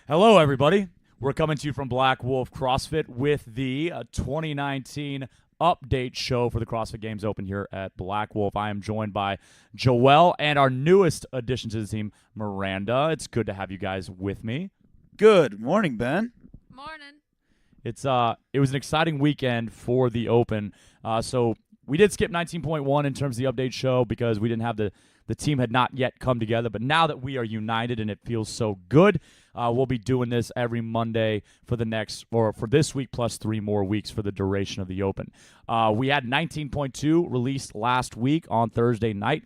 Hello, everybody. We're coming to you from Black Wolf CrossFit with the 2019 update show for the CrossFit Games Open here at Black Wolf. I am joined by Joel and our newest addition to the team, Miranda. It's good to have you guys with me. Good morning, Ben. Morning. It was an exciting weekend for the Open. So we did skip 19.1 in terms of the update show because we didn't have the team had not yet come together. But now that we are united and it feels so good, we'll be doing this every Monday for this week plus 3 more weeks for the duration of the Open. We had 19.2 released last week on Thursday night,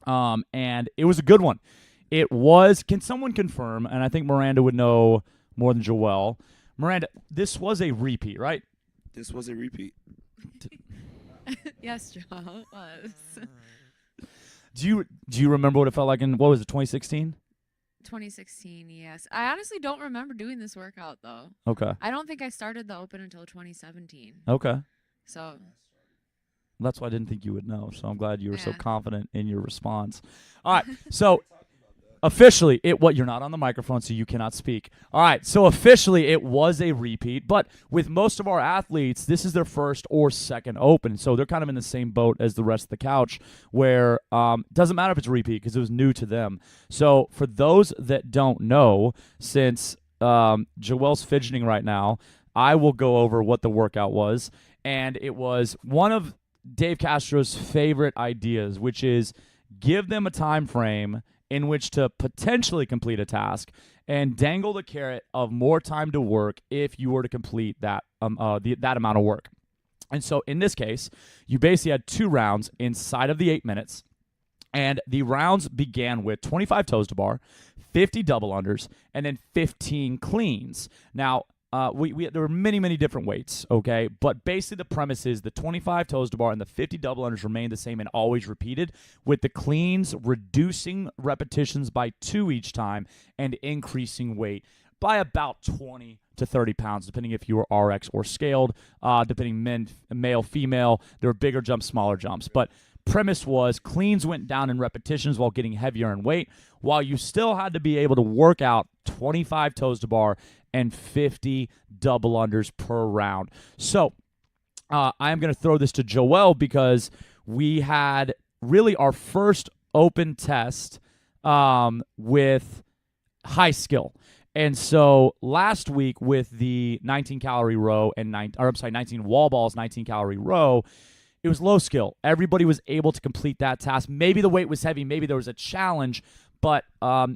and it was a good one. It was. Can someone confirm? And I think Miranda would know more than Joel. Miranda, this was a repeat, right? This was a repeat. Yes, Joel, it was. Do you remember what it felt like in, what was it, 2016? 2016, yes. I honestly don't remember doing this workout, though. Okay. I don't think I started the Open until 2017. Okay. So, That's why I didn't think you would know. So I'm glad you were so Yeah. confident in your response. All right. So officially, you're not on the microphone, so you cannot speak. All right. So officially, it was a repeat. But with most of our athletes, this is their first or second Open. So they're kind of in the same boat as the rest of the couch, where it doesn't matter if it's a repeat because it was new to them. So for those that don't know, since Joel's fidgeting right now, I will go over what the workout was. And it was one of Dave Castro's favorite ideas, which is give them a time frame in which to potentially complete a task and dangle the carrot of more time to work if you were to complete that amount of work. And so in this case, you basically had 2 rounds inside of the 8 minutes, and the rounds began with 25 toes to bar, 50 double unders, and then 15 cleans. Now, there were many different weights, okay? But basically the premise is the 25 toes to bar and the 50 double unders remain the same and always repeated, with the cleans reducing repetitions by 2 each time and increasing weight by about 20 to 30 pounds, depending if you were RX or scaled, depending male, female. There were bigger jumps, smaller jumps. But premise was cleans went down in repetitions while getting heavier in weight, while you still had to be able to work out 25 toes to bar and 50 double unders per round. So I'm going to throw this to Joel because we had really our first Open test with high skill. And so last week with the 19 calorie row and 19 wall balls, 19 calorie row, it was low skill. Everybody was able to complete that task. Maybe the weight was heavy. Maybe there was a challenge, but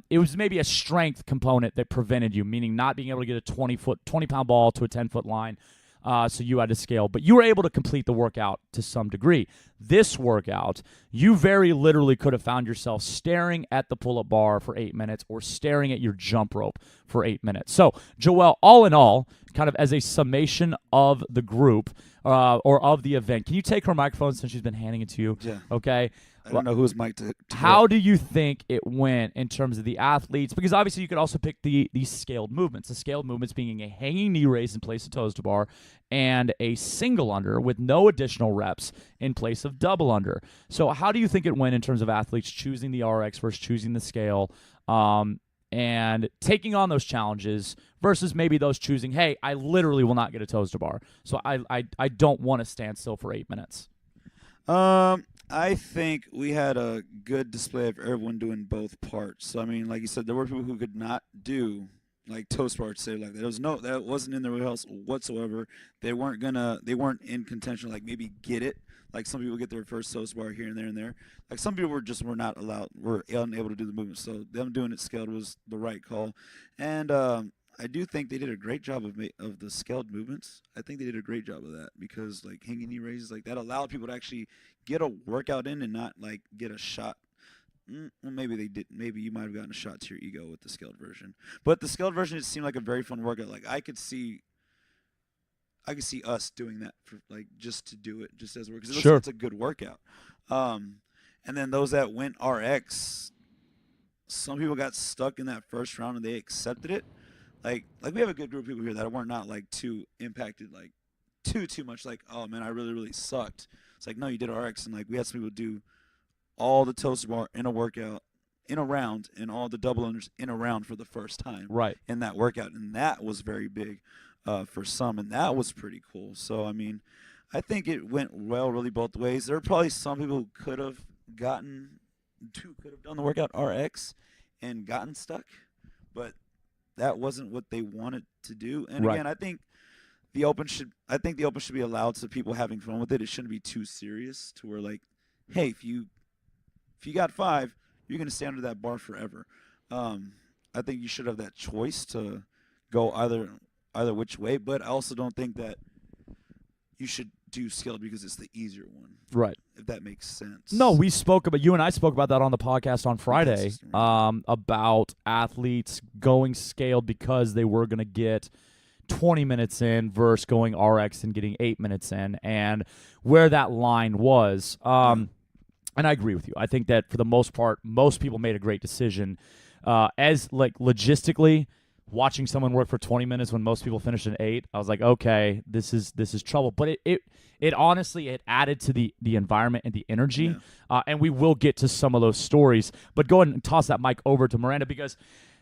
it was maybe a strength component that prevented you, meaning not being able to get a 20-pound ball to a 10-foot line. So you had to scale, but you were able to complete the workout to some degree. This workout, you very literally could have found yourself staring at the pull-up bar for 8 minutes or staring at your jump rope for 8 minutes. So, Joel, all in all, kind of as a summation of the group or of the event, can you take her microphone since she's been handing it to you? Yeah. Okay. I don't know who's mic to How do you think it went in terms of the athletes? Because obviously you could also pick the scaled movements. The scaled movements being a hanging knee raise in place of toes to bar and a single under with no additional reps in place of double under. So how do you think it went in terms of athletes choosing the RX versus choosing the scale and taking on those challenges versus maybe those choosing, hey, I literally will not get a toes to bar. So I don't want to stand still for 8 minutes. I think we had a good display of everyone doing both parts. So I mean, like you said, there were people who could not do like toast bar say like that. That wasn't in their wheelhouse whatsoever. They weren't in contention like maybe get it. Like some people get their first toast bar here and there and there. Like some people were not allowed, were unable to do the movement. So them doing it scaled was the right call. And I do think they did a great job of the scaled movements. I think they did a great job of that because like hanging knee raises like that allowed people to actually get a workout in and not like get a shot. Well, maybe they did. Maybe you might have gotten a shot to your ego with the scaled version. But the scaled version, it seemed like a very fun workout. Like I could see us doing that for like just to do it, just as a work. Because it looks like it's a good workout. And then those that went RX, some people got stuck in that first round and they accepted it. Like we have a good group of people here that weren't not like too impacted, like too much. Like, oh man, I really sucked. It's like no, you did RX, and like we had some people do all the toast bar in a workout in a round and all the double unders in a round for the first time Right. in that workout, and that was very big for some, and that was pretty cool. So I mean, I think it went well, really both ways. There were probably some people who could have done the workout RX and gotten stuck, but that wasn't what they wanted to do. And Right. again, I think the open should be allowed to people having fun with it. It shouldn't be too serious to where like, hey, if you got 5, you're gonna stay under that bar forever. I think you should have that choice to go either which way, but I also don't think that you should do skilled because it's the easier one. Right. If that makes sense. No, you and I spoke about that on the podcast on Friday, Yes, right. about athletes going scaled because they were going to get 20 minutes in versus going RX and getting 8 minutes in, and where that line was. And I agree with you. I think that for the most part, most people made a great decision. As like logistically, watching someone work for 20 minutes when most people finish in 8, I was like, okay, this is trouble. But it honestly, it added to the environment and the energy. Yeah. And we will get to some of those stories. But go ahead and toss that mic over to Miranda, because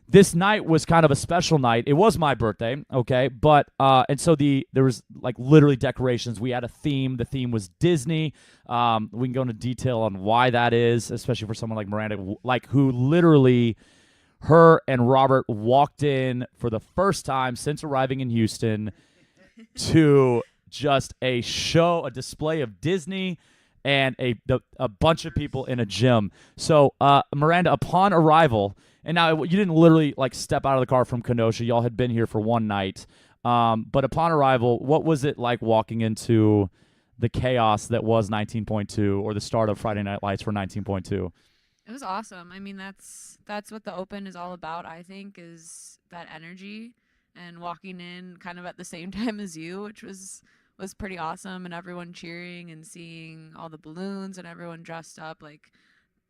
this night was kind of a special night. It was my birthday, okay? But and so there was like literally decorations. We had a theme. The theme was Disney. We can go into detail on why that is, especially for someone like Miranda, like who literally, her and Robert walked in for the first time since arriving in Houston to just a display of Disney and a bunch of people in a gym. So Miranda, upon arrival, and now you didn't literally like step out of the car from Kenosha. Y'all had been here for one night. But upon arrival, what was it like walking into the chaos that was 19.2, or the start of Friday Night Lights for 19.2? It was awesome. I mean, that's what the Open is all about, I think, is that energy and walking in kind of at the same time as you, which was pretty awesome, and everyone cheering and seeing all the balloons and everyone dressed up. Like,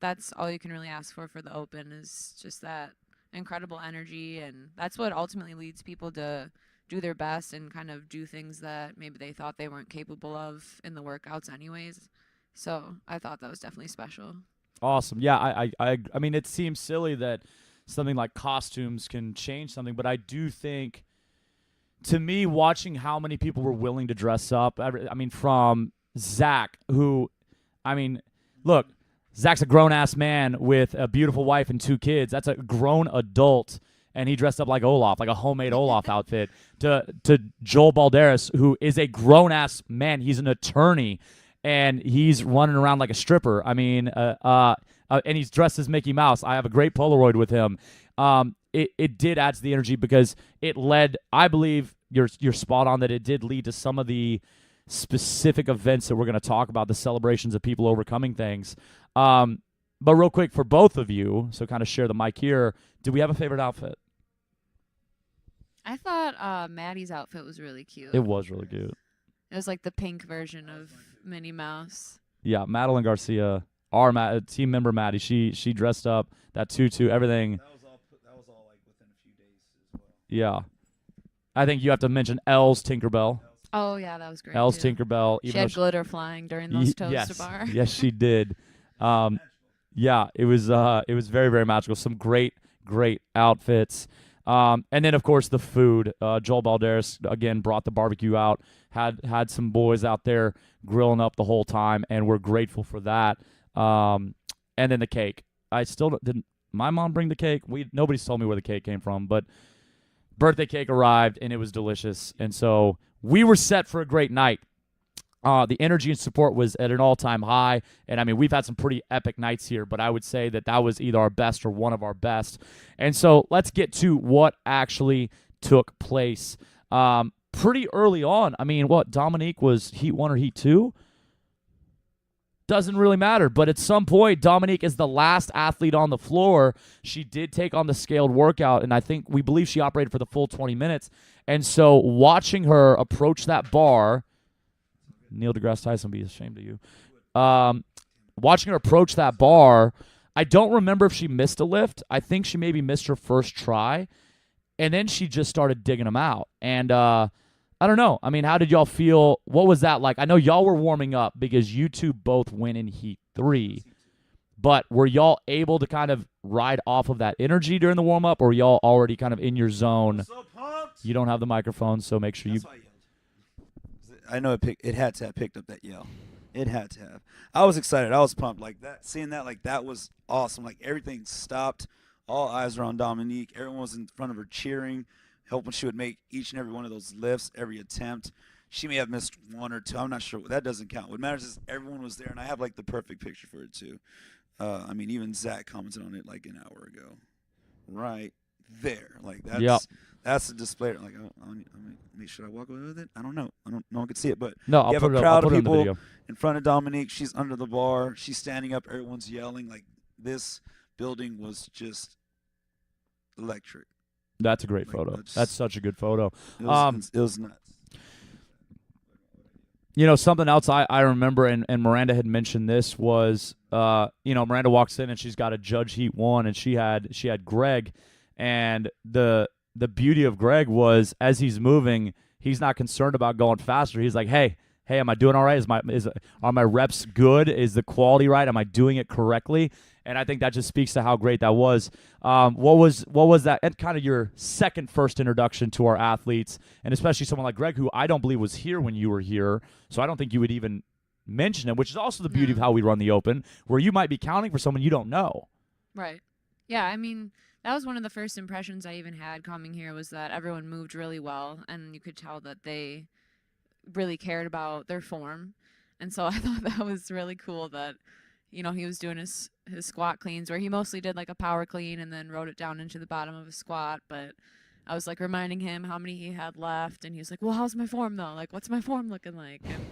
that's all you can really ask for the Open, is just that incredible energy, and that's what ultimately leads people to do their best and kind of do things that maybe they thought they weren't capable of in the workouts anyways. So I thought that was definitely special. Awesome. Yeah, I mean, it seems silly that something like costumes can change something, but I do think, to me, watching how many people were willing to dress up, I mean, from Zach, who, I mean, look, Zach's a grown-ass man with a beautiful wife and 2 kids. That's a grown adult, and he dressed up like Olaf, like a homemade Olaf outfit, to Joel Balderas, who is a grown-ass man. He's an attorney, and he's running around like a stripper. I mean, and he's dressed as Mickey Mouse. I have a great Polaroid with him. It did add to the energy because it led, I believe you're spot on, that it did lead to some of the specific events that we're going to talk about, the celebrations of people overcoming things. But real quick, for both of you, so kind of share the mic here, do we have a favorite outfit? I thought Maddie's outfit was really cute. It was really cute. It was like the pink version of Minnie Mouse. Yeah, Madeline Garcia, our team member Maddie, she dressed up, that tutu, everything. That was all like within a few days as well. Yeah. I think you have to mention Elle's Tinkerbell. Oh, yeah, that was great. Elle's too. Tinkerbell. She had glitter flying during those toes yes, to bar. yes, she did. Yeah, it was very, very magical. Some great outfits. And then, of course, the food. Joel Balderas, again, brought the barbecue out, had some boys out there grilling up the whole time, and we're grateful for that. And then the cake. I still didn't. My mom bring the cake. Nobody's told me where the cake came from, but birthday cake arrived, and it was delicious. And so we were set for a great night. The energy and support was at an all-time high, and I mean, we've had some pretty epic nights here, but I would say that was either our best or one of our best. And so let's get to what actually took place. Pretty early on, I mean, Dominique was Heat 1 or Heat 2? Doesn't really matter, but at some point, Dominique is the last athlete on the floor. She did take on the scaled workout, and we believe she operated for the full 20 minutes. And so watching her approach that bar, Neil deGrasse Tyson would be ashamed of you. Watching her approach that bar, I don't remember if she missed a lift. I think she maybe missed her first try, and then she just started digging them out. And I don't know. I mean, how did y'all feel? What was that like? I know y'all were warming up because you two both went in Heat 3, But were y'all able to kind of ride off of that energy during the warm-up, or were y'all already kind of in your zone? So pumped. You don't have the microphone, so make sure That's why I yelled. I know it had to have picked up that yell. It had to have. I was excited. I was pumped. Like that, seeing that, like that was awesome. Like everything stopped. All eyes were on Dominique. Everyone was in front of her cheering, hoping she would make each and every one of those lifts, every attempt. She may have missed one or two. I'm not sure. That doesn't count. What matters is everyone was there, and I have like the perfect picture for it too. I mean, even Zach commented on it like an hour ago. Right there, like that's the display. Like, should I walk away with it? I don't know. No one could see it, but No, you I'll have put a it up. crowd I'll of put it in the people video. in front of Dominique. She's under the bar. She's standing up. Everyone's yelling. Like this building was just electric. That's a great Like, photo. That's such a good photo. It was nuts. You know, something else I remember, and Miranda had mentioned this, was, Miranda walks in and she's got a Judge Heat 1, and she had Greg, and the beauty of Greg was, as he's moving, he's not concerned about going faster. He's like, hey, am I doing all right? Are my reps good? Is the quality right? Am I doing it correctly? And I think that just speaks to how great that was. What was that? And kind of your first introduction to our athletes, and especially someone like Greg, who I don't believe was here when you were here, so I don't think you would even mention him. Which is also the beauty of how we run the Open, where you might be counting for someone you don't know. Right. Yeah. I mean, that was one of the first impressions I even had coming here, was that everyone moved really well, and you could tell that they really cared about their form. And so I thought that was really cool that, he was doing his squat cleans, where he mostly did like a power clean and then wrote it down into the bottom of a squat. But I was like reminding him how many he had left, and he was like, well, how's my form though? Like, what's my form looking like? And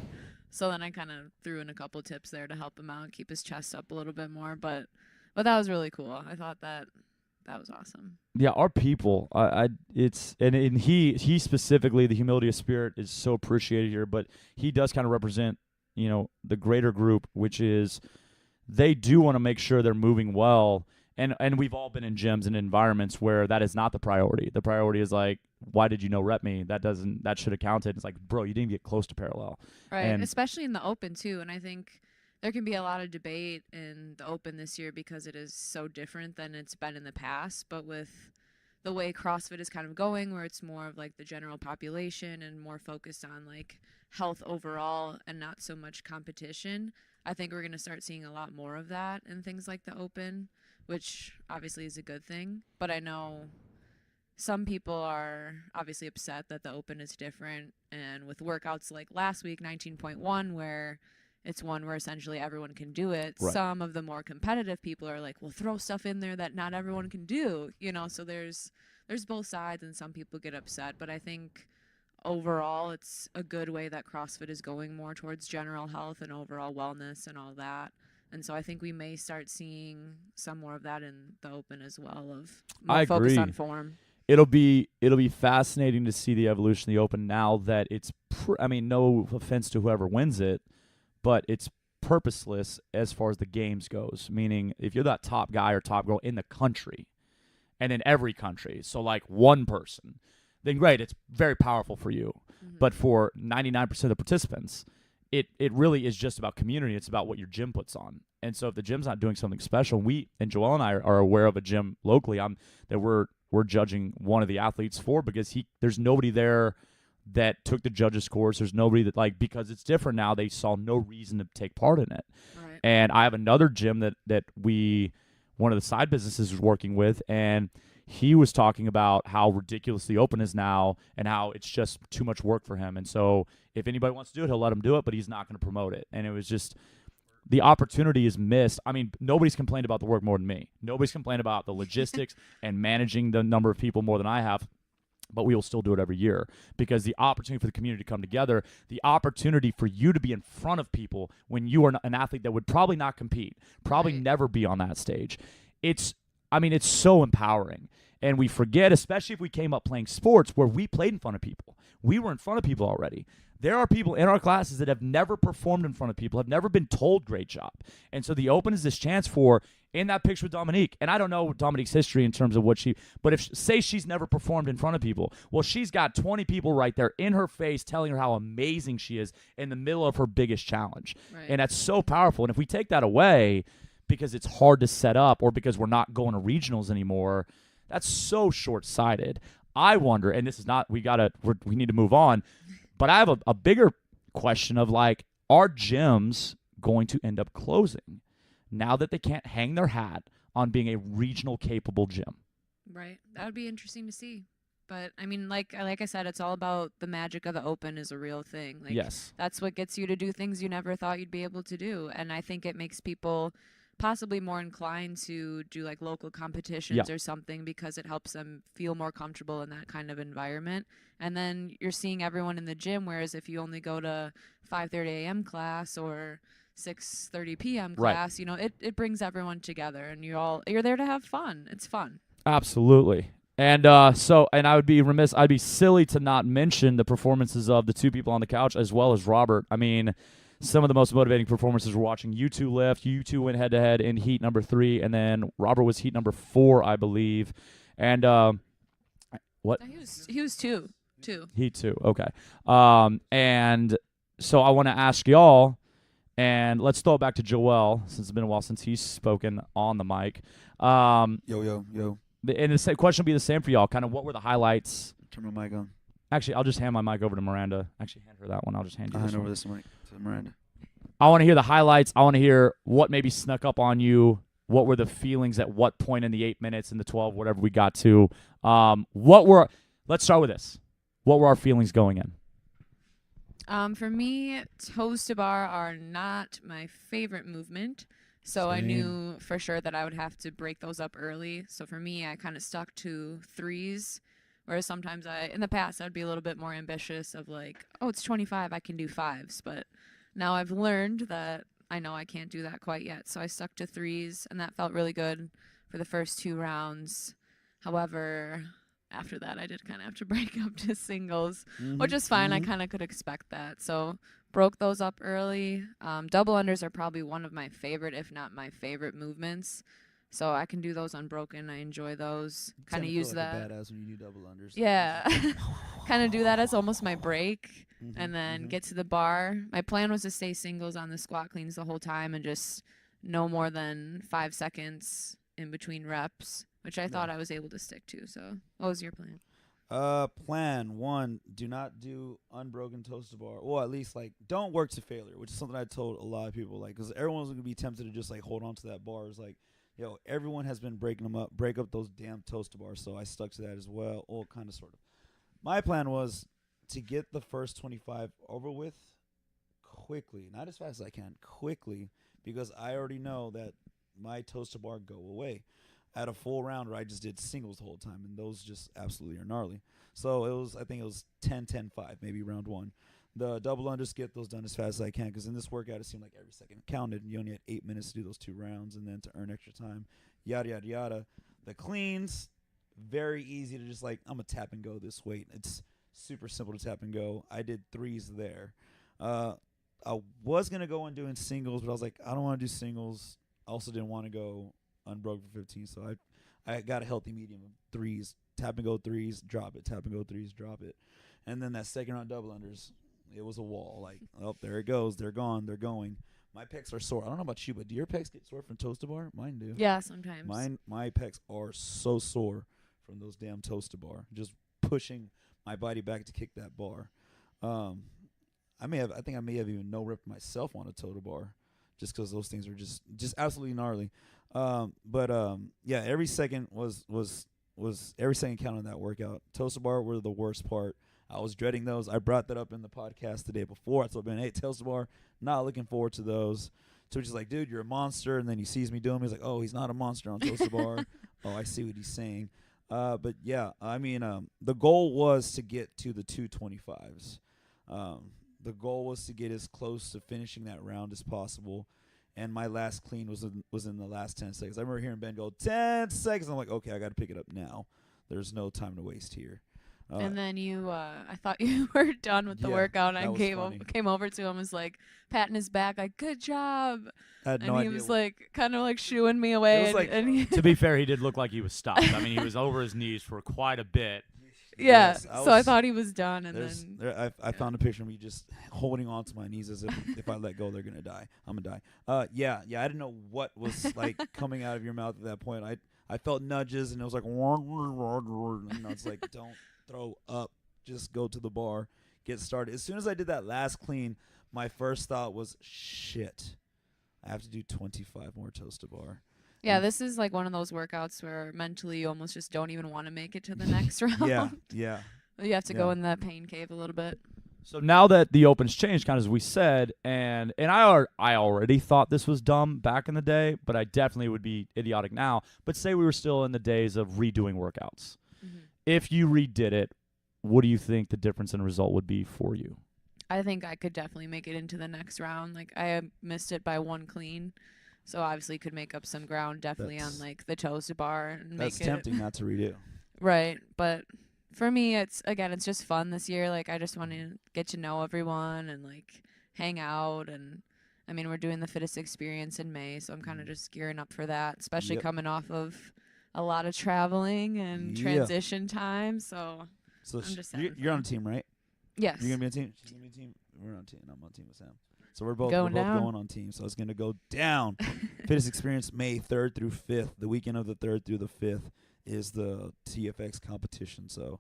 so then I kind of threw in a couple tips there to help him out, keep his chest up a little bit more. But that was really cool. I thought that was awesome. Yeah, our people, he specifically, the humility of spirit is so appreciated here, but he does kind of represent, the greater group, which is, they do want to make sure they're moving well, and we've all been in gyms and environments where that is not the priority. The priority is like, why did you no rep me? That should have counted. It's like, bro, you didn't get close to parallel. Right, and especially in the Open too, and I think there can be a lot of debate in the Open this year because it is so different than it's been in the past. But with the way CrossFit is kind of going, where it's more of like the general population and more focused on like health overall and not so much competition, I think we're going to start seeing a lot more of that in things like the Open, which obviously is a good thing. But I know some people are obviously upset that the Open is different. And with workouts like last week, 19.1, where it's one where essentially everyone can do it. Right. Some of the more competitive people are like, well, throw stuff in there that not everyone can do, so there's both sides, and some people get upset. But I think overall it's a good way that CrossFit is going more towards general health and overall wellness and all that. And so I think we may start seeing some more of that in the Open as well, of more focus on form. It'll be fascinating to see the evolution of the Open now that it's no offense to whoever wins it, but it's purposeless as far as the games goes. Meaning, if you're that top guy or top girl in the country, and in every country, so like one person, then great, it's very powerful for you. Mm-hmm. But for 99% of the participants, it really is just about community. It's about what your gym puts on. And so if the gym's not doing something special, Joel and I are aware of a gym locally that we're judging one of the athletes for, because there's nobody there that took the judges' course. There's nobody that, because it's different now, they saw no reason to take part in it. Right. And I have another gym that one of the side businesses is working with, and he was talking about how ridiculous the Open is now and how it's just too much work for him. And so if anybody wants to do it, he'll let him do it, but he's not going to promote it. And it was just, the opportunity is missed. I mean, nobody's complained about the work more than me. Nobody's complained about the logistics and managing the number of people more than I have. But we will still do it every year, because the opportunity for the community to come together, the opportunity for you to be in front of people when you are an athlete that would probably not compete, probably never be on that stage. It's so empowering. And we forget, especially if we came up playing sports where we played in front of people. We were in front of people already. There are people in our classes that have never performed in front of people, have never been told great job. And so the Open is this chance for, in that picture with Dominique, and I don't know Dominique's history in terms of but if, say she's never performed in front of people, well, she's got 20 people right there in her face telling her how amazing she is in the middle of her biggest challenge. Right. And that's so powerful. And if we take that away, because it's hard to set up or because we're not going to regionals anymore, that's so short-sighted. I wonder, and this is not, we need to move on, but I have a bigger question of like, are gyms going to end up closing now that they can't hang their hat on being a regional capable gym? Right. That would be interesting to see. But I mean, like I said, it's all about the magic of the open is a real thing. Like, Yes. that's what gets you to do things you never thought you'd be able to do. And I think it makes people possibly more inclined to do like local competitions or something because it helps them feel more comfortable in that kind of environment. And then you're seeing everyone in the gym, whereas if you only go to 5:30 a.m. class or 6:30 p.m. Right. class, you know, it brings everyone together and you're there to have fun. It's fun. Absolutely. And and I would be remiss, I'd be silly to not mention the performances of the two people on the couch as well as Robert. I mean, some of the most motivating performances we're watching. You two lift. You two went head-to-head in heat number 3, and then Robert was heat number 4, I believe. And what? No, he was two. Heat 2, okay. And so I want to ask y'all, and let's throw it back to Joel, since it's been a while since he's spoken on the mic. Yo. And the question will be the same for y'all. Kind of what were the highlights? Turn my mic on. Actually, I'll just hand my mic over to Miranda. Actually, hand her that one. I'll just hand you I'll this hand one. over this mic to Miranda. I want to hear the highlights. I want to hear what maybe snuck up on you. What were the feelings at what point in the 8 minutes, in the 12, whatever we got to? Let's start with this. What were our feelings going in? For me, toes to bar are not my favorite movement. So I Same. knew for sure that I would have to break those up early. So for me, I kind of stuck to 3s. Whereas sometimes in the past, I'd be a little bit more ambitious of like, oh, it's 25, I can do 5s. But now I've learned that I know I can't do that quite yet. So I stuck to 3s, and that felt really good for the first 2 rounds. However, after that, I did kind of have to break up to singles, which is fine. I kind of could expect that. So broke those up early. Double unders are probably one of my favorite, if not my favorite movements. So I can do those unbroken. I enjoy those. Kind of use like that. a badass when you do double unders. Yeah. Kind of do that as almost my break and then get to the bar. My plan was to stay singles on the squat cleans the whole time and just no more than 5 seconds in between reps, which I thought I was able to stick to. So what was your plan? Plan 1, do not do unbroken toes to bar. Well, at least like don't work to failure, which is something I told a lot of people, like, because everyone's gonna be tempted to just like hold on to that bar. It's like, yo, everyone has been breaking them up, break up those damn toes to bars. So I stuck to that as well. All kind of sort of. My plan was to get the first 25 over with quickly, not as fast as I can, quickly, because I already know that my toes to bar go away. At a full round where I just did singles the whole time, and those just absolutely are gnarly. So I think it was 10-10-5, maybe round 1. The double unders, get those done as fast as I can, because in this workout it seemed like every second counted, and you only had 8 minutes to do those 2 rounds, and then to earn extra time, yada, yada, yada. The cleans, very easy to just like, I'm going to tap and go this weight. It's super simple to tap and go. I did 3s there. I was going to go and doing singles, but I was like, I don't want to do singles. I also didn't want to go unbroken for 15, so I got a healthy medium of 3s, tap and go 3s, drop it, tap and go 3s, drop it. And then that second round double unders, it was a wall. Like, oh, there it goes. They're gone. They're going. My pecs are sore. I don't know about you, but do your pecs get sore from toes to bar? Mine do. Yeah, sometimes. My pecs are so sore from those damn toes to bar. Just pushing my body back to kick that bar. I think I may have even no ripped myself on a toe to bar, just because those things are just absolutely gnarly. Yeah, every second was every second counted in that workout. Toes to bar were the worst part. I was dreading those. I brought that up in the podcast the day before. I told Ben, hey, toes to bar, not looking forward to those. So he's like, dude, you're a monster. And then he sees me doing them. He's like, oh, he's not a monster on toes to bar. Oh, I see what he's saying. But yeah, I mean, the goal was to get to the 225s. The goal was to get as close to finishing that round as possible. And my last clean was in the last 10 seconds. I remember hearing Ben go, 10 seconds. I'm like, okay, I got to pick it up now. There's no time to waste here. And then I thought you were done with the workout, and I came over to him, was like patting his back, like, good job. I had and no he idea was like kind of like shooing me away. It was and he To be fair, he did look like he was stopped. I mean, he was over his knees for quite a bit. Yeah. Yes, So I thought he was done, and then I found a picture of me just holding on to my knees as if I let go, they're gonna die. I'm gonna die. Yeah. I didn't know what was like coming out of your mouth at that point. I felt nudges, and it was like, it's like, don't throw up, just go to the bar, get started. As soon as I did that last clean, my first thought was, shit, I have to do 25 more toes to bar. yeah, this is like one of those workouts where mentally you almost just don't even want to make it to the next round. Yeah. You have to go in that pain cave a little bit. So now that the Open's changed, kind of as we said, and I already thought this was dumb back in the day, but I definitely would be idiotic now. But say we were still in the days of redoing workouts. Mm-hmm. If you redid it, what do you think the difference in result would be for you? I think I could definitely make it into the next round. Like, I missed it by one clean, so obviously could make up some ground definitely on like the toes to bar and That's make tempting not to redo. Right, but for me, it's just fun this year. Like, I just want to get to know everyone and like hang out. And I mean, we're doing the fittest experience in May, so I'm kind of just gearing up for that, especially coming off of a lot of traveling and transition time. So I'm just you're on a team, right? Yes. You're gonna be on a team. She's gonna be on a team. We're on a team. I'm on a team with Sam. So we're both going on team. So it's gonna go down. Fittest experience May 3rd through 5th. The weekend of the 3rd through the 5th is the TFX competition. So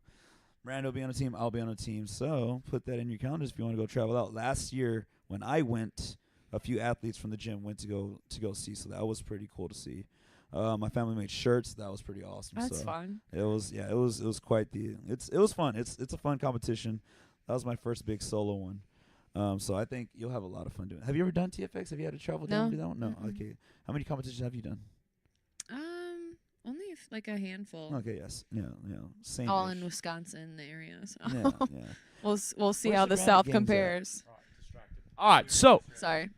Miranda will be on a team. I'll be on a team. So put that in your calendars if you want to go travel out. Last year when I went, a few athletes from the gym went to go see. So that was pretty cool to see. My family made shirts. That was pretty awesome. That's fun. It was quite the. It was fun. It's a fun competition. That was my first big solo one. So I think you'll have a lot of fun doing it. Have you ever done TFX? Have you had to travel down and do that one? No. Mm-hmm. Okay. How many competitions have you done? Only like a handful. Okay. Yes. Yeah. Same. All in Wisconsin area. So Yeah. we'll see Where's how the the Granite South Games compares. All right, so Sorry.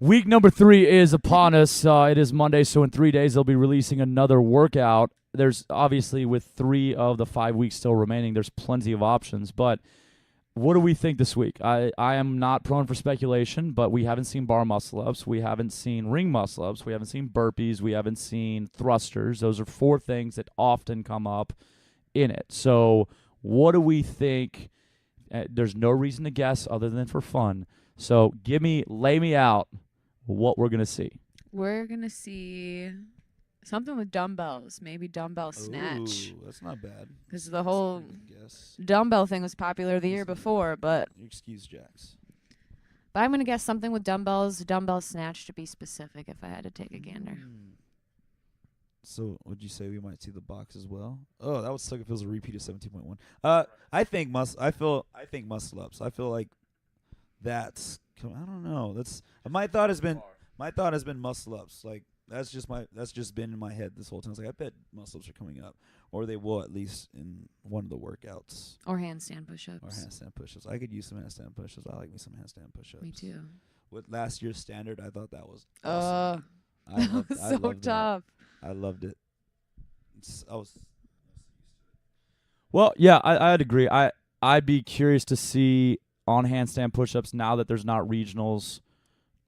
week number 3 is upon us. It is Monday, so in 3 days they'll be releasing another workout. There's obviously, with 3 of the 5 weeks still remaining, there's plenty of options. But what do we think this week? I am not prone for speculation, but we haven't seen bar muscle-ups. We haven't seen ring muscle-ups. We haven't seen burpees. We haven't seen thrusters. Those are 4 things that often come up in it. So what do we think? There's no reason to guess other than for fun. So lay me out what we're going to see. We're going to see something with dumbbells, maybe dumbbell snatch. Ooh, that's not bad. Because the whole Guess. dumbbell thing was popular the year before, but Excuse Jax. I'm going to guess something with dumbbells, dumbbell snatch to be specific if I had to take a gander. So would you say we might see the box as well? Oh, that would suck if it was a repeat of 17.1. I think muscle ups. I feel like that's. I don't know. That's my thought has been muscle ups. Like that's just been in my head this whole time. It's like I bet muscle ups are coming up, or they will at least in one of the workouts. Or handstand push-ups. Or handstand push-ups. I could use some handstand push-ups. I like me some handstand push-ups. Me too. With last year's standard, I thought that was awesome. That was so tough. I loved it. Well, yeah, I'd agree. I'd be curious to see on handstand push-ups now that there's not regionals.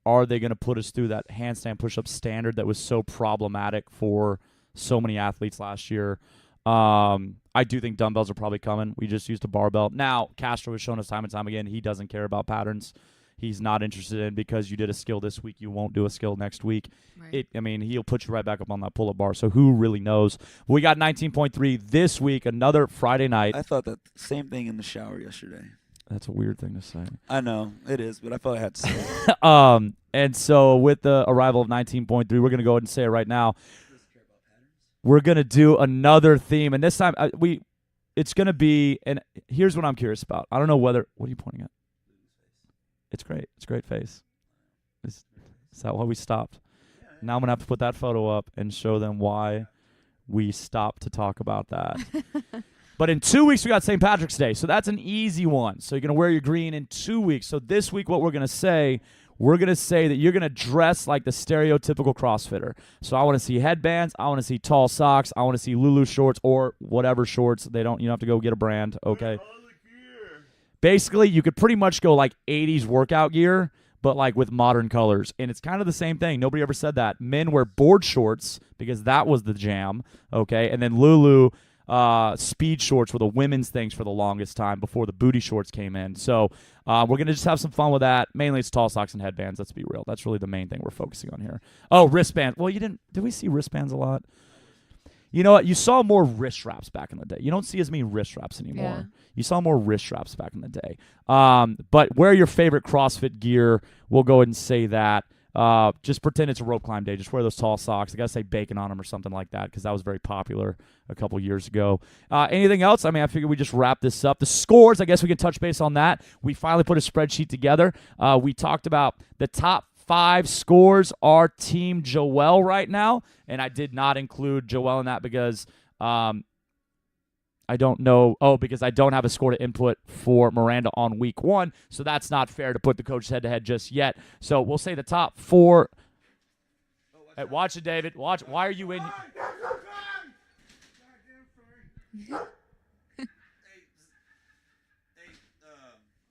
Are they going to put us through that handstand push-up standard that was so problematic for so many athletes last year? I do think dumbbells are probably coming. We just used a barbell. Now, Castro has shown us time and time again he doesn't care about patterns. He's not interested in because you did a skill this week, you won't do a skill next week. Right. He'll put you right back up on that pull-up bar. So who really knows? We got 19.3 this week, another Friday night. I thought that same thing in the shower yesterday. That's a weird thing to say. I know it is, but I felt I had to say it. And so with the arrival of 19.3, we're going to go ahead and say it right now. We're going to do another theme, and this time it's going to be, and here's what I'm curious about. I don't know what are you pointing at? It's great. It's a great face. Is that why we stopped? Now I'm going to have to put that photo up and show them why we stopped to talk about that. But in 2 weeks, we got St. Patrick's Day, so that's an easy one. So you're going to wear your green in 2 weeks. So this week, what we're going to say that you're going to dress like the stereotypical CrossFitter. So I want to see headbands. I want to see tall socks. I want to see Lulu shorts or whatever shorts. You don't have to go get a brand, okay? Basically, you could pretty much go like 80s workout gear, but like with modern colors. And it's kind of the same thing. Nobody ever said that. Men wear board shorts because that was the jam, okay? And then Lulu speed shorts were the women's things for the longest time before the booty shorts came in. So we're going to just have some fun with that. Mainly it's tall socks and headbands. Let's be real. That's really the main thing we're focusing on here. Oh, wristband. Well, did we see wristbands a lot? You know what? You saw more wrist straps back in the day. You don't see as many wrist straps anymore. Yeah. You saw more wrist straps back in the day. But wear your favorite CrossFit gear. We'll go ahead and say that. Just pretend it's a rope climb day. Just wear those tall socks. I got to say bacon on them or something like that because that was very popular a couple years ago. Anything else? I figured we just wrap this up. The scores, I guess we can touch base on that. We finally put a spreadsheet together. We talked about the top 5 scores are Team Joel right now, and I did not include Joel in that because I don't know. Oh, because I don't have a score to input for Miranda on week 1, so that's not fair to put the coaches head-to-head just yet. So we'll say the top 4. Hey, watch it, David. Watch. Why are you in?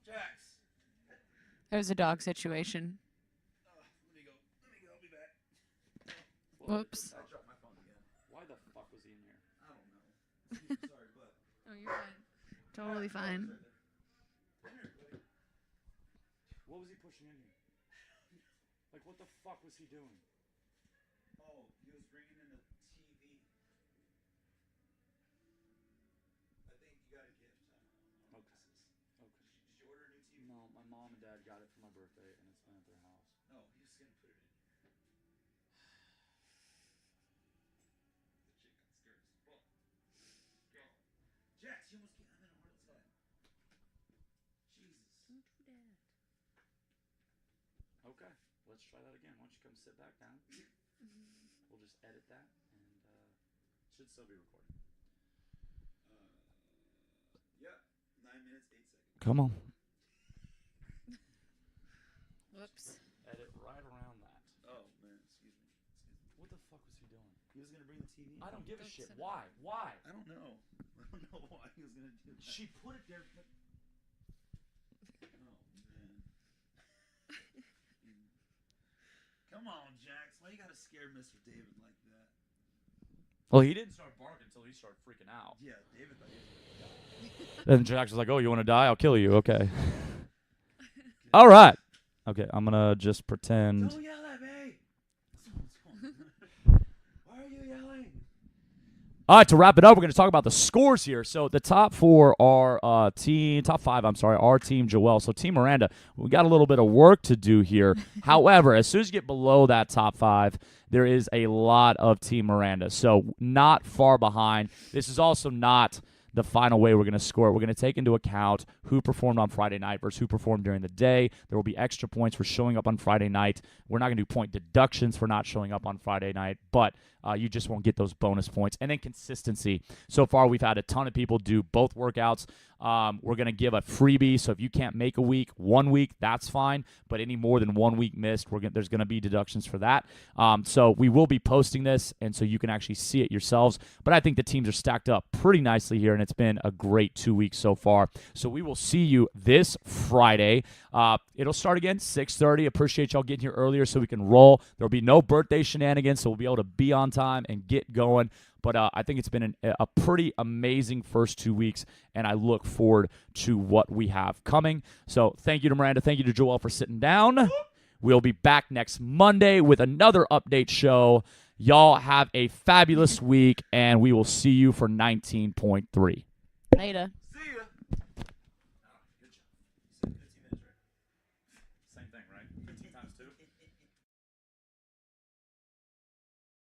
Jax. There's a dog situation. Let me go. I'll be back. Whoops. I dropped my phone again. Why the fuck was he in here? I don't know. Sorry, but. Oh, you're fine. Totally fine. What was he pushing in here? Like, what the fuck was he doing? Oh, he was bringing in a TV. I think you got a gift. Okay. Okay. Did you order a new TV? No, my mom and dad got it for my birthday, and it's been at their house. No, he was gonna put it in. The chick got scared as fuck. Go. Jax, you almost came. I'm in a heart attack. Jesus. Okay, let's try that again. Why don't you come sit back down? We'll just edit that, and should still be recording. Yep. 9 minutes, 8 seconds. Come on. Whoops. Edit right around that. Oh, man, excuse me. What the fuck was he doing? He was gonna bring the TV. I don't give a shit. Fix it. Why? Why? I don't know. I don't know why he was gonna do that. She put it there. But Oh, man. Come on, Jax. Why you gotta scare Mr. David like that? well, he didn't start barking until he started freaking out. Yeah, David thought he was gonna die. Then Jax was like, "Oh, you want to die? I'll kill you." Okay. All right. Okay, I'm gonna just pretend. Don't yell at me! Why are you yelling? All right, to wrap it up, we're going to talk about the scores here. So the top 4 are top 5, are Team Joel. So Team Miranda, we got a little bit of work to do here. However, as soon as you get below that top 5, there is a lot of Team Miranda. So not far behind. This is also not the final way we're going to score it. We're going to take into account who performed on Friday night versus who performed during the day. There will be extra points for showing up on Friday night. We're not going to do point deductions for not showing up on Friday night, but you just won't get those bonus points. And then consistency. So far, we've had a ton of people do both workouts. We're going to give a freebie, so if you can't make a week, 1 week, that's fine. But any more than 1 week missed, there's going to be deductions for that. So we will be posting this, and so you can actually see it yourselves. But I think the teams are stacked up pretty nicely here, and it's been a great 2 weeks so far. So we will see you this Friday. It'll start again 6:30. Appreciate y'all getting here earlier so we can roll. There'll be no birthday shenanigans, so we'll be able to be on time and get going. But I think it's been a pretty amazing first 2 weeks, and I look forward to what we have coming. So thank you to Miranda. Thank you to Joel for sitting down. We'll be back next Monday with another update show. Y'all have a fabulous week, and we will see you for 19.3. Later.